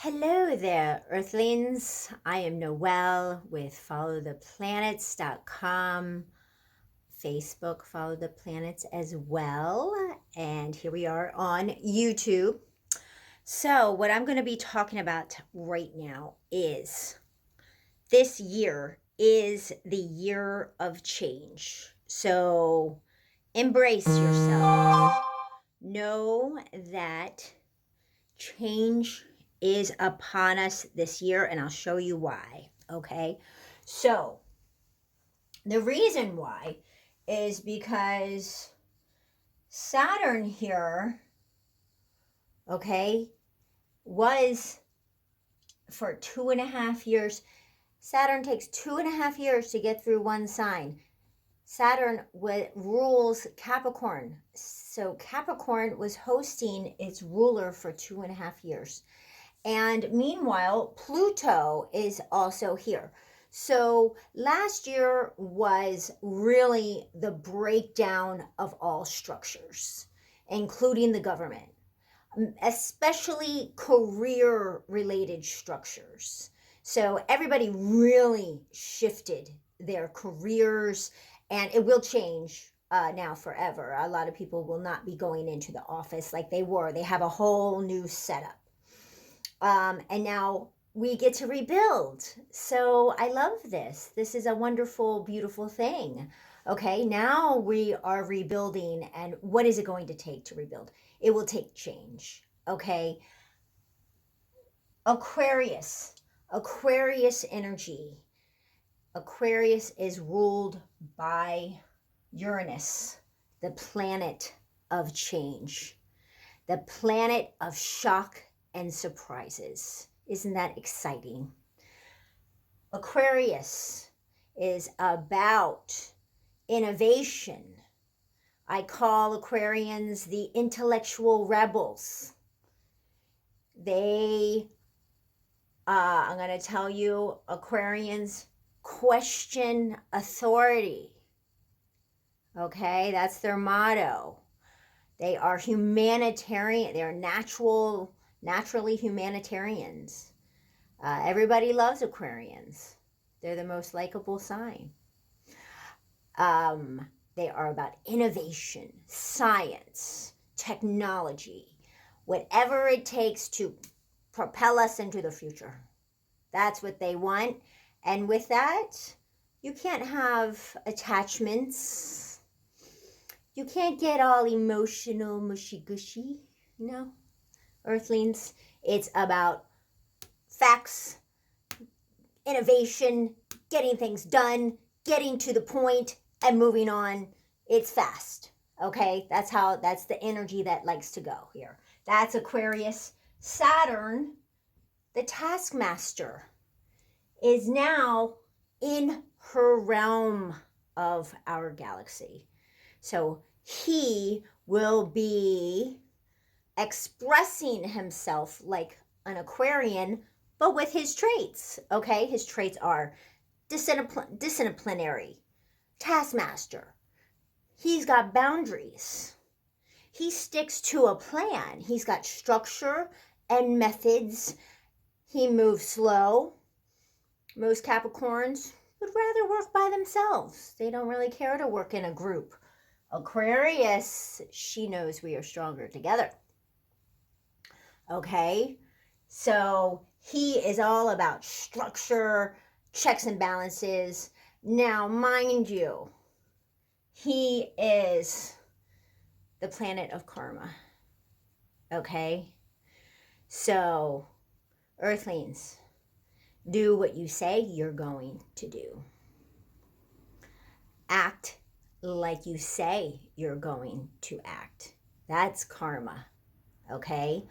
Hello there, Earthlings. I am Noelle with followtheplanets.com, Facebook, Follow the Planets as well. And here we are on YouTube. So, what I'm going to be talking about right now is this year is the year of change. So, embrace yourself. Know that change is upon us this year, and I'll show you why. Okay, so the reason why is because Saturn here, okay, was for 2.5 years. Saturn takes 2.5 years to get through one sign. Saturn rules Capricorn. So Capricorn was hosting its ruler for 2.5 years. And meanwhile, Pluto is also here. So last year was really the breakdown of all structures, including the government, especially career related structures. So everybody really shifted their careers, and it will change now forever. A lot of people will not be going into the office like they were. They have a whole new setup. And now we get to rebuild. So I love this. This is a wonderful, beautiful thing. Okay, now we are rebuilding. And what is it going to take to rebuild? It will take change. Okay. Aquarius energy. Aquarius is ruled by Uranus, the planet of change, the planet of shock and surprises. Isn't that exciting? Aquarius is about innovation. I call Aquarians the intellectual rebels. I'm going to tell you, Aquarians question authority. Okay, that's their motto. They are humanitarian. They're naturally humanitarians. Everybody loves Aquarians. They're the most likable sign. They are about innovation, science, technology, whatever it takes to propel us into the future. That's what they want. And with that, you can't have attachments. You can't get all emotional, mushy-gushy, Earthlings. It's about facts, innovation, getting things done, getting to the point, and moving on. It's fast, okay? That's the energy that likes to go here. That's Aquarius. Saturn, the taskmaster, is now in her realm of our galaxy. So he will be expressing himself like an Aquarian, but with his traits, okay? His traits are disciplinary, taskmaster. He's got boundaries. He sticks to a plan. He's got structure and methods. He moves slow. Most Capricorns would rather work by themselves. They don't really care to work in a group. Aquarius, she knows we are stronger together. Okay, so he is all about structure, checks and balances. Now, mind you, he is the planet of karma. Okay, so Earthlings, do what you say you're going to do. Act like you say you're going to act. That's karma. Okay?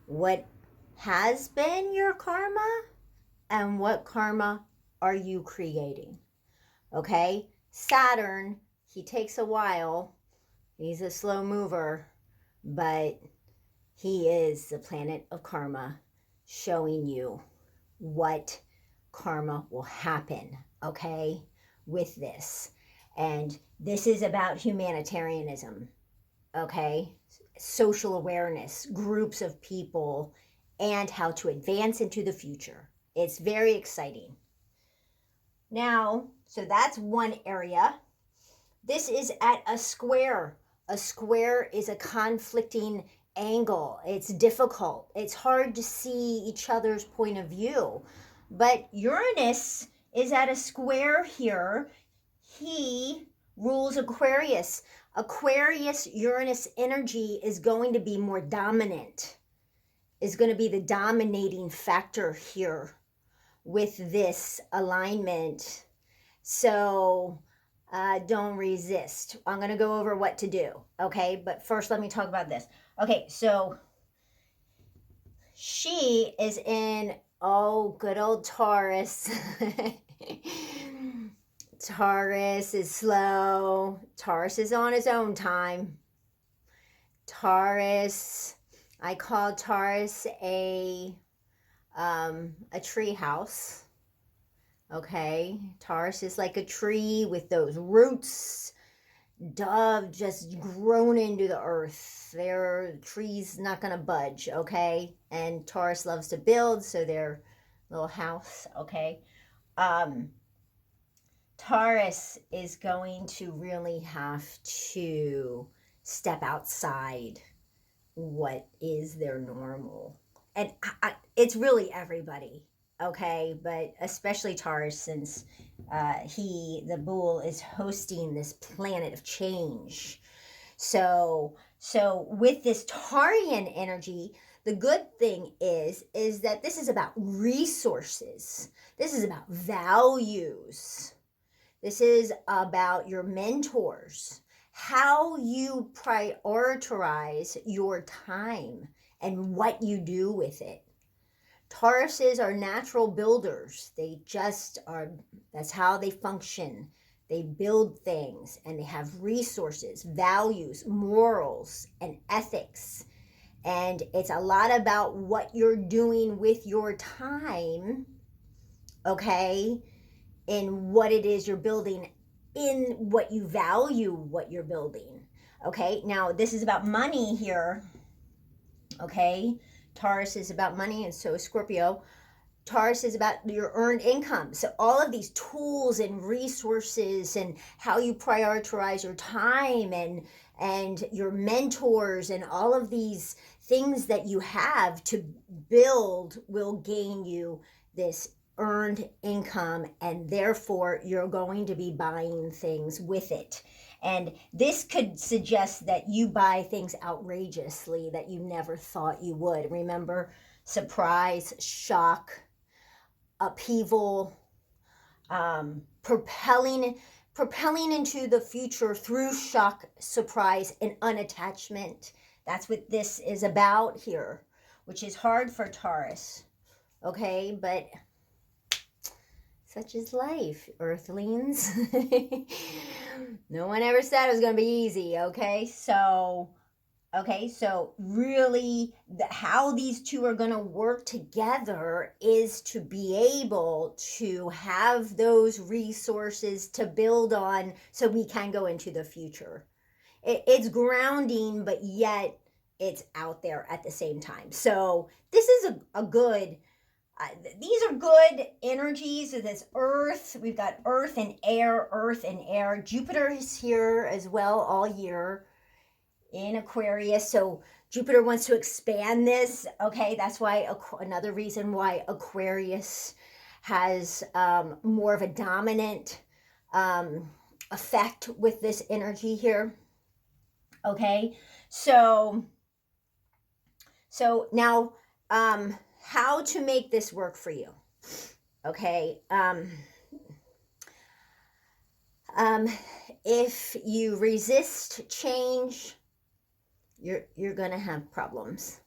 What has been your karma and what karma are you creating? Okay? Saturn, he takes a while. He's a slow mover, but he is the planet of karma, showing you what karma will happen, okay, with this. And this is about humanitarianism, okay? Social awareness, groups of people and how to advance into the future. It's very exciting. Now, so that's one area. This is at a square. A square is a conflicting angle. It's difficult. It's hard to see each other's point of view. But Uranus is at a square here. He rules Aquarius. Aquarius Uranus energy is going to be more dominant, is going to be the dominating factor here with this alignment. So don't resist. I'm going to go over what to do. Okay. But first, let me talk about this. Okay. So she is in, oh, good old Taurus. Taurus is slow. Taurus is on his own time. Taurus, I call Taurus a tree house. Okay, Taurus is like a tree with those roots, just grown into the earth. Their tree's not gonna budge. Okay, and Taurus loves to build, so their little house. Okay, Taurus is going to really have to step outside what is their normal. And it's really everybody, okay? But especially Taurus, since the bull is hosting this planet of change. So with this Taurian energy, the good thing is that this is about resources. This is about values. This is about your mentors, how you prioritize your time and what you do with it. Tauruses are natural builders. They just are, that's how they function. They build things and they have resources, values, morals, and ethics. And it's a lot about what you're doing with your time, okay? In what it is you're building, in what you value, what you're building. Okay, now this is about money here. Okay, Taurus is about money, and so is Scorpio. Taurus is about your earned income. So all of these tools and resources and how you prioritize your time and your mentors and all of these things that you have to build will gain you this earned income, and therefore you're going to be buying things with it. And this could suggest that you buy things outrageously that you never thought you would. Remember, surprise, shock, upheaval, propelling into the future through shock, surprise, and unattachment. That's what this is about here, which is hard for Taurus. Okay, but such is life, Earthlings. No one ever said it was going to be easy, okay? So really how these two are going to work together is to be able to have those resources to build on so we can go into the future. It's grounding, but yet it's out there at the same time. So this is a good... these are good energies of this earth. We've got earth and air. Jupiter is here as well all year in Aquarius. So Jupiter wants to expand this. Okay, that's why another reason why Aquarius has more of a dominant effect with this energy here. Okay, so now how to make this work for you. Okay, if you resist change, you're gonna have problems.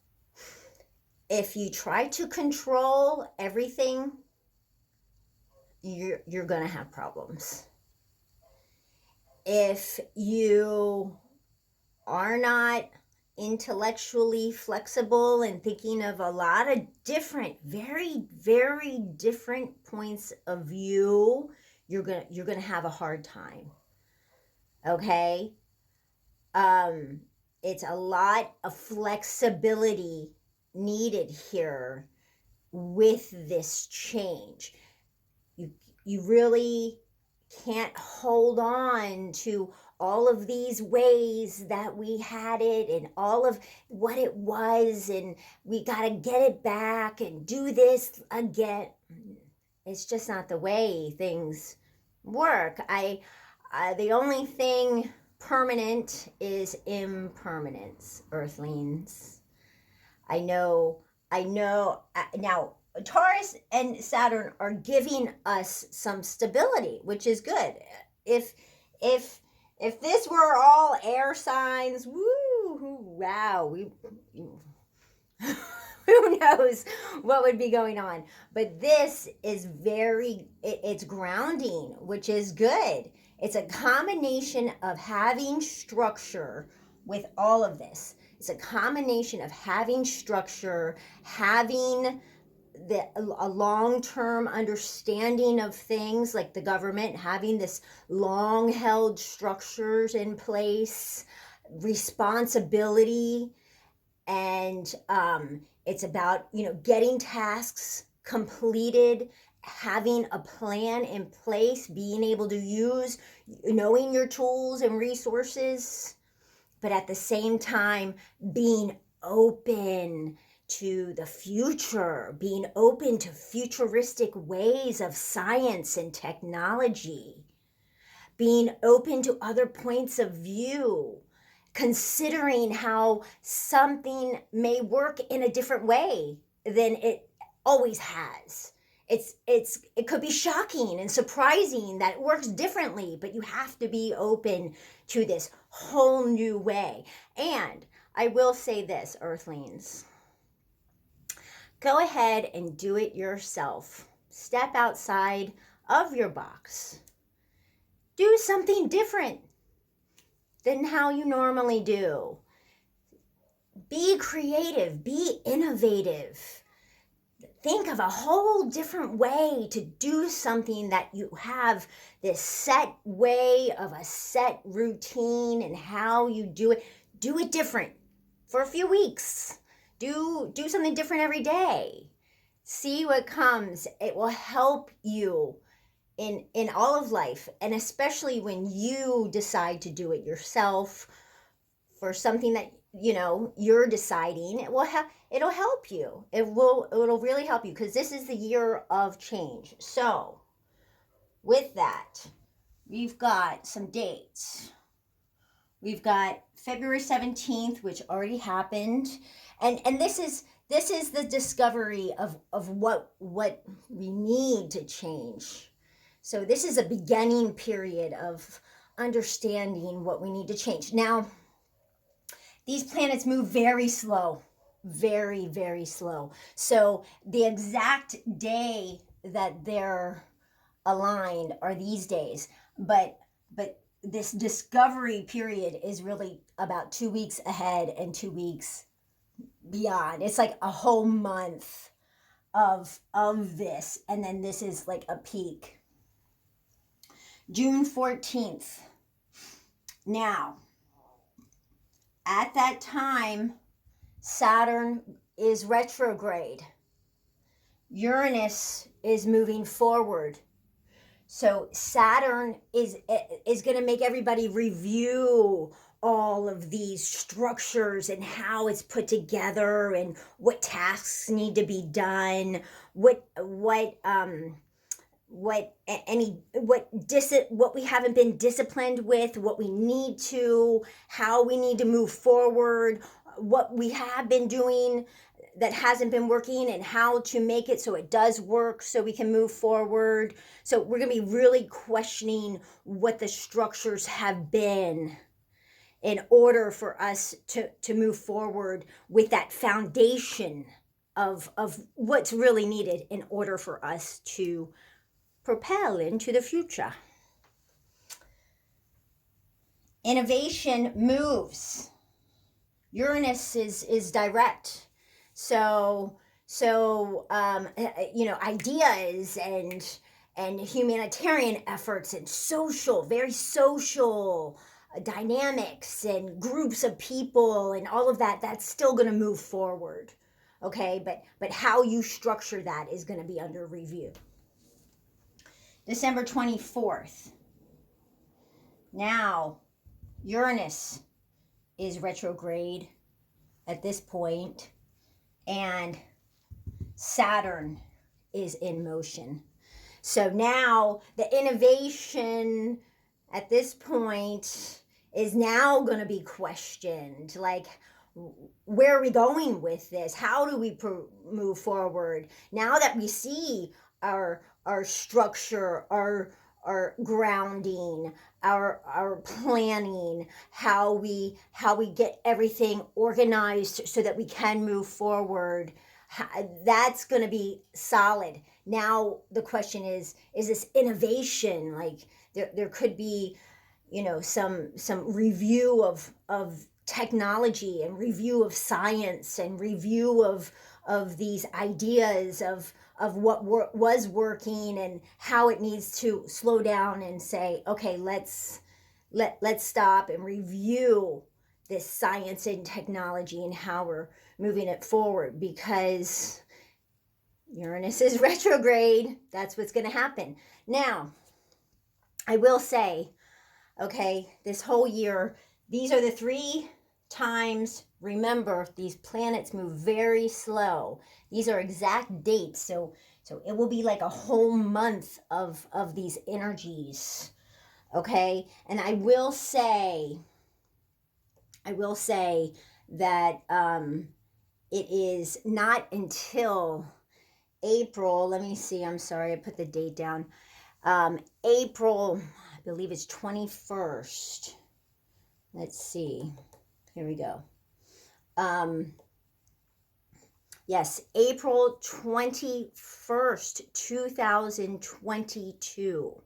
If you try to control everything, you're gonna have problems. If you are not intellectually flexible and thinking of a lot of different, very, very different points of view, you're gonna have a hard time. Okay, it's a lot of flexibility needed here with this change. You really can't hold on to all of these ways that we had it and all of what it was, and we got to get it back and do this again. It's just not the way things work. The only thing permanent is impermanence, Earthlings. I know. Now, Taurus and Saturn are giving us some stability, which is good. If this were all air signs, woo, wow, we who knows what would be going on. But this is it's grounding, which is good. It's a combination of having structure with all of this. It's a combination of having structure, having a long-term understanding of things, like the government having this long-held structures in place, responsibility, and it's about, getting tasks completed, having a plan in place, being able to use, knowing your tools and resources, but at the same time being open to the future, being open to futuristic ways of science and technology, being open to other points of view, considering how something may work in a different way than it always has. It could be shocking and surprising that it works differently, but you have to be open to this whole new way. And I will say this, Earthlings, go ahead and do it yourself. Step outside of your box. Do something different than how you normally do. Be creative, be innovative. Think of a whole different way to do something that you have this set way of a set routine and how you do it. Do it different for a few weeks. Do something different every day. See what comes. It will help you in all of life, and especially when you decide to do it yourself for something that you're deciding. It'll help you. It'll really help you, because this is the year of change. So with that, we've got some dates. We've got February 17th, which already happened, and this is the discovery of what we need to change. So this is a beginning period of understanding what we need to change. Now, these planets move very slow, very, very slow. So the exact day that they're aligned are these days, but this discovery period is really about 2 weeks ahead and 2 weeks beyond. It's like a whole month of this, and then this is like a peak. June 14th. Now, at that time, Saturn is retrograde. Uranus is moving forward. So Saturn is going to make everybody review all of these structures and how it's put together and what tasks need to be done, what we haven't been disciplined with, what we need to, how we need to move forward, what we have been doing that hasn't been working, and how to make it so it does work so we can move forward. So we're going to be really questioning what the structures have been in order for us to move forward with that foundation of what's really needed in order for us to propel into the future. Innovation moves. Uranus is direct. So ideas and humanitarian efforts and very social dynamics and groups of people and all of that's still going to move forward. Okay, but how you structure that is going to be under review. December 24th. Now, Uranus is retrograde at this point, and Saturn is in motion. So now the innovation at this point is now going to be questioned. Like, where are we going with this? How do we move forward? Now that we see our structure, our grounding, our planning, how we get everything organized so that we can move forward, that's going to be solid. Now the question is this innovation? Like, there could be, some review of technology and review of science and review of these ideas of what was working and how it needs to slow down and say, okay, let's stop and review this science and technology and how we're moving it forward, because Uranus is retrograde. That's what's going to happen. Now, I will say, okay, this whole year, these are the 3 times. Remember, these planets move very slow. These are exact dates, so it will be like a whole month of these energies. Okay, and I will say that it is not until April. Let me see. I'm sorry, I put the date down. April, I believe it's 21st. Let's see. Here we go. Yes, April 21st, 2022.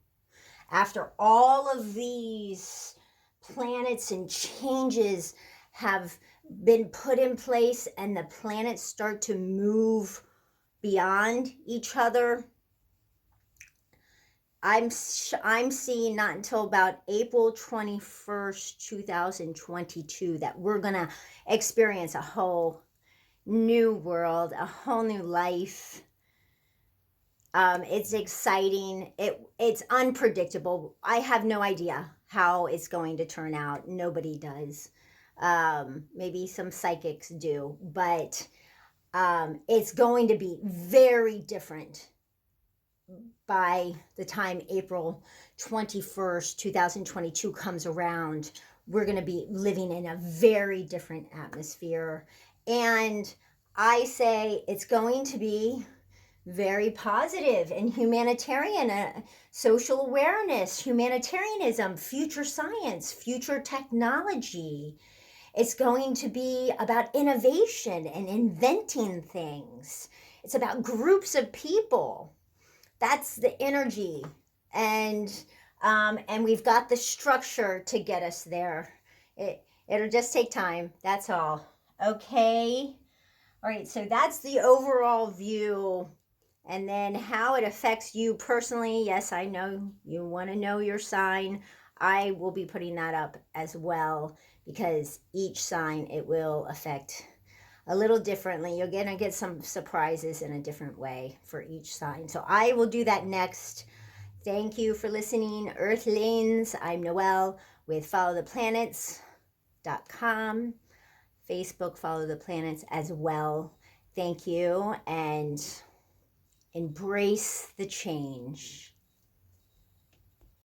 After all of these planets and changes have been put in place and the planets start to move beyond each other, I'm seeing not until about April 21st, 2022 that we're going to experience a whole new world, a whole new life. It's exciting. It's unpredictable. I have no idea how it's going to turn out. Nobody does. Maybe some psychics do, but it's going to be very different by the time April 21st, 2022 comes around. We're going to be living in a very different atmosphere. And I say it's going to be very positive and humanitarian, social awareness, humanitarianism, future science, future technology. It's going to be about innovation and inventing things. It's about groups of people. That's the energy, and we've got the structure to get us there. It'll just take time. That's all. Okay. All right. So that's the overall view, and then how it affects you personally. Yes, I know you want to know your sign. I will be putting that up as well, because each sign it will affect a little differently. You're going to get some surprises in a different way for each sign. So I will do that next. Thank you for listening, Earthlings. I'm Noelle with followtheplanets.com. Facebook, Follow the Planets as well. Thank you, and embrace the change.